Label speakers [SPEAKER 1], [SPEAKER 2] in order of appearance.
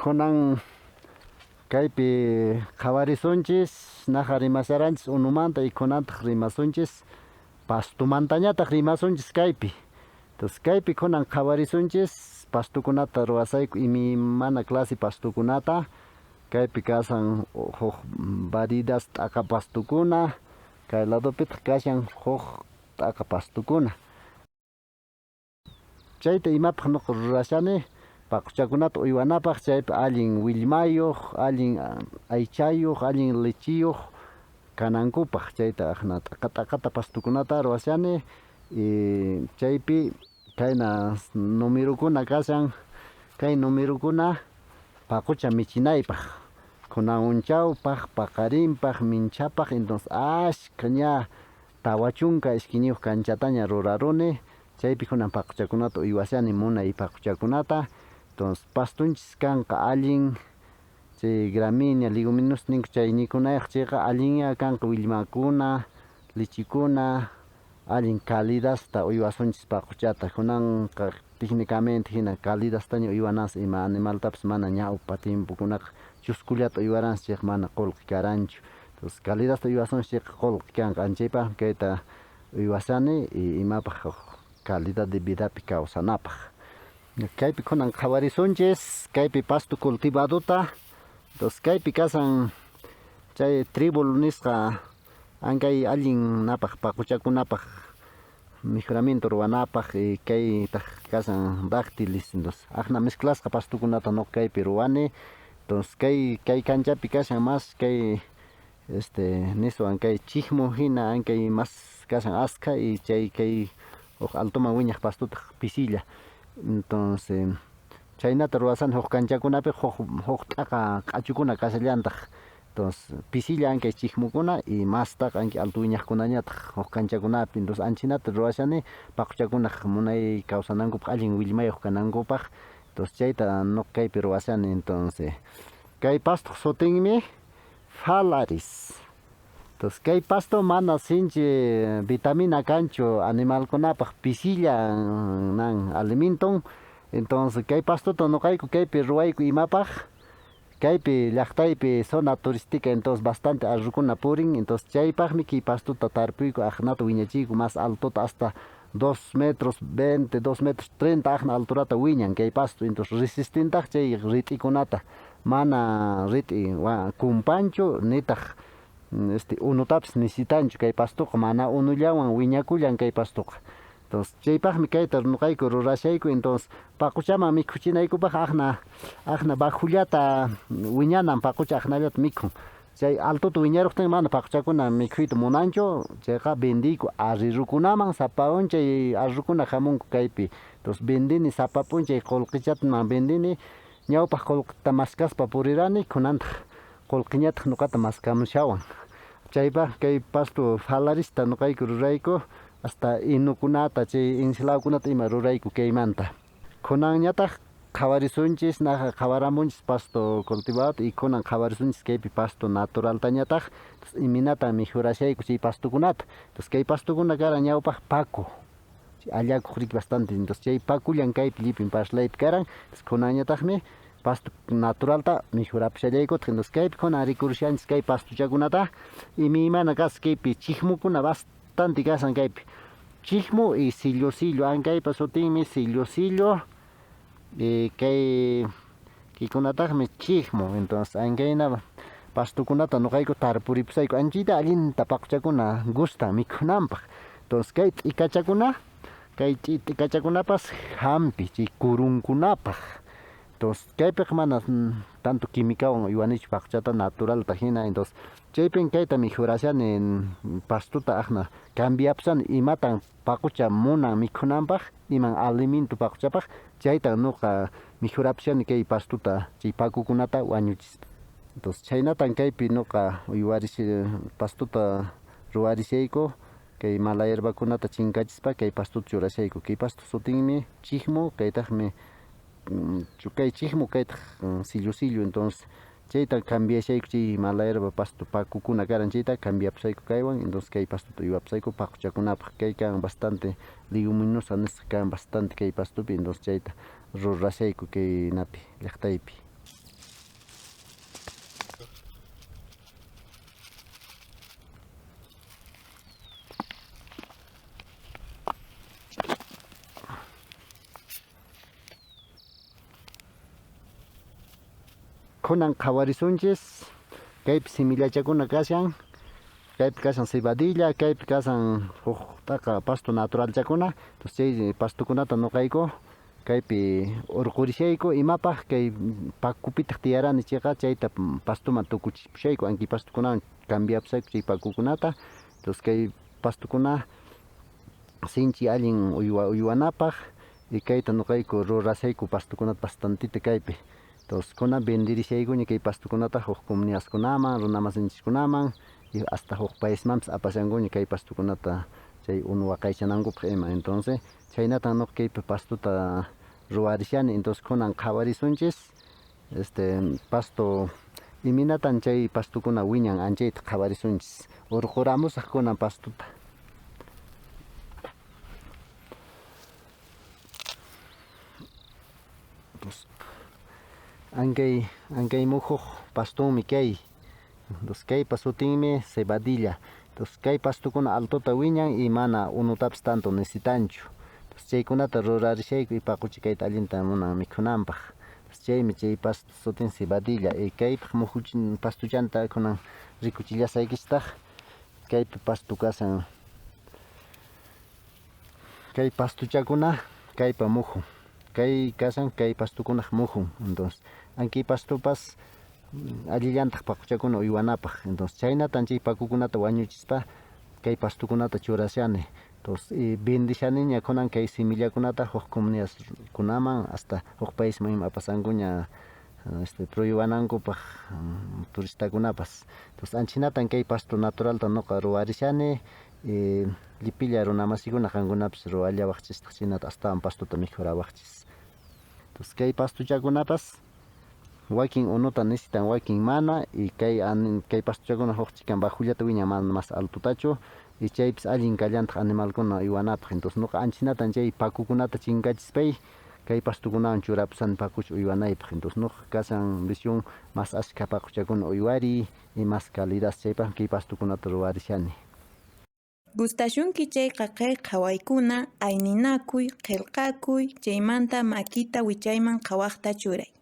[SPEAKER 1] kunan kaypi qhawarisunchis naqa rimasaranchis unumanta y kunantaq rimasunchis pastumantañataq rimasunchis kaypi. Entonces kaypi kunan qhawarisunchis pastukunata ruwasayku mana clase pastukunata kaypi kasan huk variedad t'aqa pastukuna kay ladopita kashan huk t'aqa pastukuna. Chayta imapaq nuqa rurashani paquchakunata uywanapaq chaypi allin willmayuq, allin aychayuq, allin lechiyuq kanankupaq chayta aqna t'aqata pastukunata ruwashani y chaypi kayna numerokuna kashan kay numerokuna paqucha michinaypaq kunan unchawpaq, paqarinpaq, minchapaq entonces ashka ña tawa chunka ishkiñuq kanchataña ruraruni chaypi kunan paquchakunata uywashani munay paquchakunata entonces pastunchis kanqa allin chay gramínea, leguminosa ninku chay nikunayaq chayqa allinña kanqa willmakuna, lechikuna allin calidadta uywasunchis paquchata kunanqa técnicamente hina calidadtaña uywanas ima animaltapas mana ñawpa tiempokunaqa chuskullata uywaranchis chayqa mana qullqi karanchu entonces calidadta uywasunchis chayqa qullqi kanqa chaypaqmi kayta uywashani y imapaq calidad de vidapi kawsanapaq. Kaypi kunan qhawarisunchis kaypi pasto cultivadota entonces kaypi kasan chay tribul nisqa ankay allin napaq paquchakunapaq mejoramiento ruwanapaq y kaytaq kasan dactilis entonces aqna mezclasqa pastukunata nuqa kaypi ruwani entonces kay kanchapi kashan mas kay niswan kay chikmu hina ankay mas kashan aska y chay kay huk altuman wiñaq pastuta pisilla entonces chaynata ruwasani huk kanchakunapi huk t'aqa q'achukuna kashallantaq entonces pisilla ankay chikmukuna y mastaqa ankay altu wiñaqkunañataq huk kanchakunapi entonces anchinata ruwashani paquchakunaq munay kawsanankupaq allin willmayuq kanankupaq entonces chayta nuqa kaypi ruwashani entonces kay pasto sutinmi Phalaris. Entonces kay pasto mana sinchi vitamina kanchu animalkunapaq pisilla nan alimenton entonces kay pastota nuqayku kaypi ruwayku imapaq kaypi llaqtaypi zona turística entonces bastante arrukuna purin entonces chaypaqmi kay pastota tarpuyku aqnata wiñachiyku mas altuta hasta 2 metros 20, 2 metros 30 aqna alturata wiñan kay pasto entonces resistentaq chay rit'ikunata mana rit'i kumpanchu nitaq unutapas necesitanchu kay pastuqa mana unullawan wiñakullan kay pastuqa entonces chaypaqmi kayta nuqayku rurashayku entonces paquchaman mikhuchinaykupaq aqna bajullata wiñanan paqucha aqnallata mikhun chay altuta wiñaruqtin mana paquchakuna mikhuyta munanchu chayqa vendiyku arrirukunaman sapa p'unchay arrirukuna hamunku kaypi entonces vendini sapa p'unchay qullqichataman vendini ñawpaq qullqita maskaspa purirani kunantaq qullqiñataq nuqata maskamushawan chaypaq kay pasto Phalarista nuqayku rurayku hasta inukunata chay ensaladakunata ima rurayku kaymanta kunanñataq qhawarisunchis naqa qhawaramunchis pasto cultivado y kunan qhawarisunchis kaypi pasto naturaltañataq iminata mejorashayku chay pastukunata entonces kay pastukuna karan ñawpaq paku allakuq riki bastante entonces chay pakullan kaypi llipin parlaypi karan kunanñataqmi pasto naturalta mejorapushallaykutaq entonces kaypi kunan rikurushanchis kay pastuchakunata imana kas kaypi chikmukuna bastante kasan kaypi chikmu y sillosillo ankaypa sutinmi sillosillo kaykunataqmi chikmu entonces ankayna pastukunata nuqayku tarpuripusayku anchita allinta paquchakuna gustan mikhunanpaq entonces kay t'ikachakunapas hampi chay kurunkunapaq entonces kaypiqa mana tanto quimicawan uywanichu paquchata naturalta hina entonces chaypin kayta mejorashani pastuta aqna cambiapusani imatan paqucha munan mikhunanpaq iman alimento paquchapaq chayta nuqa mejorapushani kay pastuta chay pakukunata wañuchispa entonces chaynatan kaypi nuqa uywarish pastuta ruwarishayku kay mala hierbakunata chinkachispa kay pastuta churashayku kay pasto sutinmi chikmu kaytaqmi kay chikmu kaytaq sillosillo entonces chayta cambiashayku chay mala hierba pasto pakukuna karan chayta cambiapusayku kaywan entonces kay pastuta uywapusayku paquchakunapaq kay kan bastante leguminosa nisqa kan bastante kay pastupi entonces chayta rurashayku kaynapi llaqtaypi. kunan qhawarisunchis kaypi simillachakuna kashan kaypi kashan cebadilla kaypi kashan huk pasto naturalchakuna entonces chay pastukunata nuqayku kaypi urqurishayku imapaq kay pakupitaq tiyarani chayqa chayta pastuman tukuchishayku anki pastukunawan cambiapusayku chay pakukunata entonces kay pastukuna sinchi allin uywanapaq y kayta nuqayku rurashayku pastukunata bastantita kaypi entonces kunan venderishaykuña kay pastukunata huk comunidadkunaman runa masinchikkunaman y hasta huk paismanpis apashankuña kay pastukunata chay waqaychanankupaq ima entonces chaynata nuqa kaypi pastuta ruwarishani entonces kunan qhawarisunchis pasto iminatan chay pastukuna wiñan anchayta qhawarisunchis urquramusaq kunan pastuta ankay muhuq pastunmi kay entonces kaypa sutinmi cebadilla entonces kay pastukuna altuta wiñan y mana unutapis tanto necesitanchu entonces chaykunata rurarishayku y paquchikayta allinta munan mikhunanpaq entonces chaymi chay pasto sutin cebadilla y kaypaq pastuchanta kunan rikuchillasaykichistaj kaypi pastu kashan kay pastuchakuna kaypa muhun kay kashan kay pastukunaq muhun entonces anki pastupas allillantaq paquchakuna uywanapaq entonces chaynatan chay pakukunata wañuchispa kay pastukunata churashani entonces vendishaniña kunan kay simillakunata huk comunidadkunaman hasta huk paisman ima apasankuña proyawanankupaq turistakunapas entonces anchinatan kay pasto naturalta nuqa ruwarishani llipilla runa masikuna qankunapis ruwallawaqchis chinata astawan pastuta mijurawaqchis entonces kay pastuchakunapas wakin unuta necesitan wakin mana y kay pastuchakuna huk chikan bajullata wiñan mana mas altutachu y chaypis allin kallantaq animalkuna uywanapaq entonces nuqa anchinatan chay pakukunata chinkachispa kay pastukunawan churapusani pakucha uywanaypaq entonces nuqa kashan visión mas ashka paquchakuna uywariy y mas calidad chaypaq kay pastukunata ruwarishani.
[SPEAKER 2] Gustashunki chayqa kay qhawaykuna ayninakuy qillqakuy chaymanta makita wichayman qhawaqta churay.